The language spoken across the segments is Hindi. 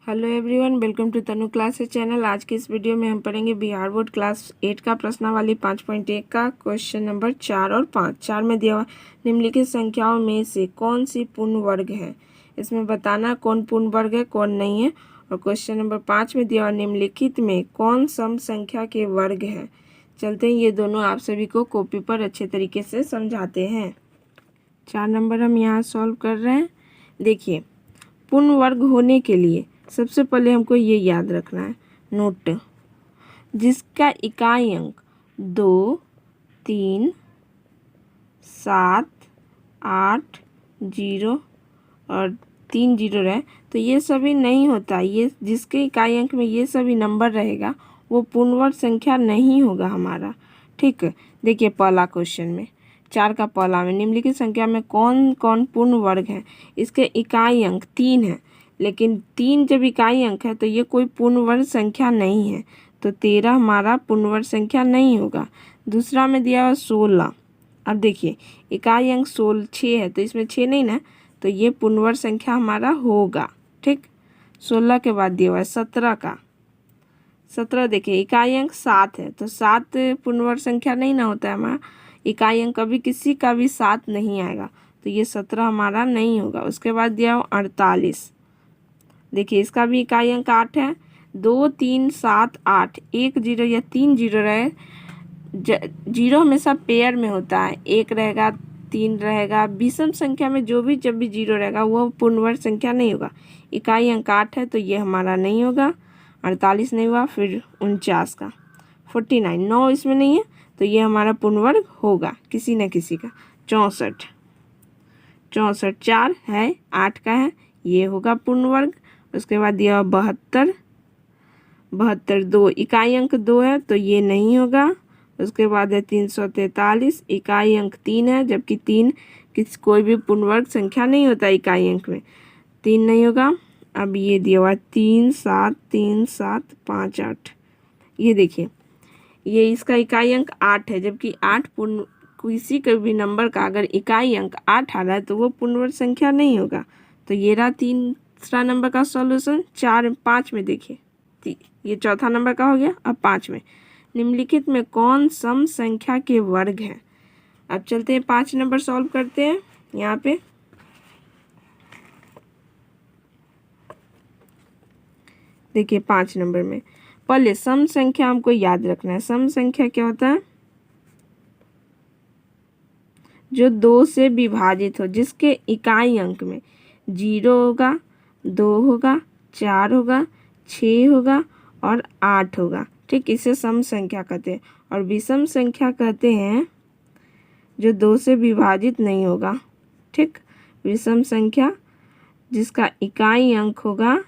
Hello everyone, welcome to Tanu classes channel. आज की इस वीडियो में हम पढ़ेंगे बिहार बोर्ड क्लास 8 का प्रश्नावली 5.1 का क्वेश्चन नंबर 4 और 5। 4 में दिया हुआ निम्नलिखित संख्याओं में से कौन सी पूर्ण वर्ग है। इसमें बताना कौन पूर्ण वर्ग है कौन नहीं है। और क्वेश्चन नंबर 5 में दिया हुआ निम्नलिखित में कौन सम संख्या के वर्ग है। चलते हैं ये दोनों आप सभी को कॉपी पर अच्छे तरीके से समझाते हैं। 4 नंबर हम यहाँ सॉल्व कर रहे हैं। देखिए, पूर्ण वर्ग होने के लिए सबसे पहले हमको ये याद रखना है, नोट, जिसका इकाई अंक 2, 3, 7, 8, 0 और 3 जीरो रहे तो ये सभी नहीं होता। ये जिसके इकाई अंक में ये सभी नंबर रहेगा वो पूर्ण वर्ग संख्या नहीं होगा हमारा। ठीक है, देखिए पहला क्वेश्चन में 4 का पहला में निम्नलिखित संख्या में कौन कौन पूर्ण वर्ग है। इसके इकाई अंक 3 है, लेकिन 3 जब इकाई अंक है तो ये कोई पूर्ण वर्ग संख्या नहीं है, तो 13 हमारा पूर्ण वर्ग संख्या नहीं होगा। दूसरा में दिया हुआ 16। अब देखिए इकाई अंक 6 है तो इसमें 6 नहीं ना, तो ये पूर्ण वर्ग संख्या हमारा होगा। ठीक, 16 के बाद दिया हुआ है 17 का। 17 देखिए इकाई अंक 7 है तो 7 पूर्ण वर्ग संख्या नहीं ना होता है हमारा। इकाई अंक कभी किसी का भी 7 नहीं आएगा, तो ये 17 हमारा नहीं होगा। उसके बाद दिया हुआ 48। देखिए इसका भी इकाई अंक 8 है। 2, 3, 7, 8, 1 जीरो या 3 जीरो रहे, जीरो हमेशा पेयर में होता है, 1 रहेगा 3 रहेगा। विषम संख्या में जब भी जीरो रहेगा वो पूर्ण वर्ग संख्या नहीं होगा। इकाई अंक 8 है तो ये हमारा नहीं होगा। 48 नहीं हुआ, फिर 49 का 49, 9 इसमें नहीं है तो ये हमारा पूर्ण वर्ग होगा किसी न किसी का। 64, 4 है 8 का है, ये होगा पूर्ण वर्ग। उसके बाद दिया 72, 2 इकाई अंक 2 है तो ये नहीं होगा। उसके बाद है 343, इकाई अंक 3 है, जबकि 3 कोई भी पूर्ण वर्ग संख्या नहीं होता इकाई अंक में, 3 नहीं होगा। अब ये दिया हुआ 3, 7, 3, 7, 5, 8। ये देखिए ये इसका इकाई अंक 8 है, जबकि 8 पूर्ण किसी के भी नंबर का अगर इकाई अंक 8 आ रहा है तो वो पूर्ण वर्ग संख्या नहीं होगा। तो ये रहा तीसरा नंबर का सॉल्यूशन। 4, 5 में देखिए ये चौथा नंबर का हो गया। अब 5 में निम्नलिखित में कौन सम संख्या के वर्ग है। अब चलते हैं 5 नंबर सॉल्व करते हैं। यहाँ पे देखिए 5 नंबर में पहले सम संख्या हमको याद रखना है। सम संख्या क्या होता है? जो 2 से विभाजित हो, जिसके इकाई अंक में 0 होगा, 2 होगा, 4 होगा, 6 होगा और 8 होगा। ठीक, इसे सम संख्या कहते हैं। और विषम संख्या कहते हैं जो 2 से विभाजित नहीं होगा। ठीक, विषम संख्या जिसका इकाई अंक होगा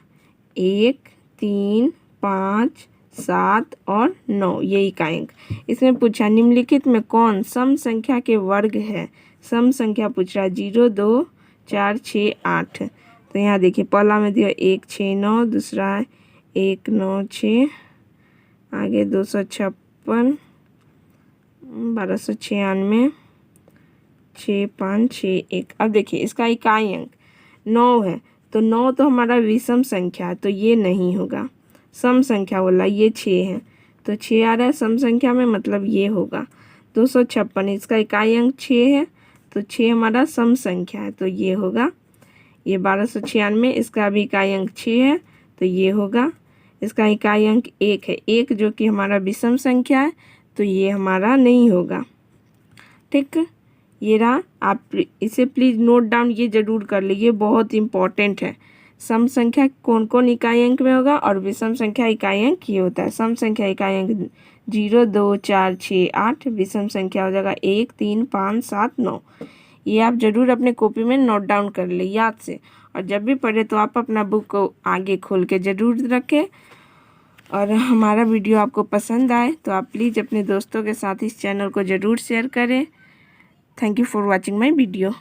1, 3, 5, 7 और 9, ये इकाई अंक। इसमें पूछा निम्नलिखित में कौन सम संख्या के वर्ग है। सम संख्या पूछ रहा है 0, 2, 4, 6, 8। तो यहाँ देखिए पहला में दिया 1, 6, 9, दूसरा है 1, 9, 6, आगे 256, 1296, 6, 5, 6, 1। अब देखिए इसका इकाई अंक 9 है तो 9 तो हमारा विषम संख्या है तो ये नहीं होगा। सम संख्या बोला, ये 6 है तो 6 आ रहा है सम संख्या में, मतलब ये होगा। 256 इसका इकाई अंक 6 है तो 6 हमारा सम संख्या है तो ये होगा। ये 1296 इसका भी इकाई अंक 6 है तो ये होगा। इसका इकाई अंक 1 है, 1 जो कि हमारा विषम संख्या है तो ये हमारा नहीं होगा। ठीक, ये रहा। आप इसे प्लीज़ नोट डाउन ये ज़रूर कर लीजिए, बहुत इम्पॉर्टेंट है। सम संख्या कौन कौन इकाई अंक में होगा और विषम संख्या इकाई अंक ये होता है। सम संख्या इकाई अंक 0, 2, 4, 6, 8, विषम संख्या हो जाएगा 1, 3, 5, 7, 9। ये आप ज़रूर अपने कॉपी में नोट डाउन कर ले याद से, और जब भी पढ़े तो आप अपना बुक को आगे खोल के ज़रूर रखें। और हमारा वीडियो आपको पसंद आए तो आप प्लीज़ अपने दोस्तों के साथ इस चैनल को ज़रूर शेयर करें। Thank you for watching my video.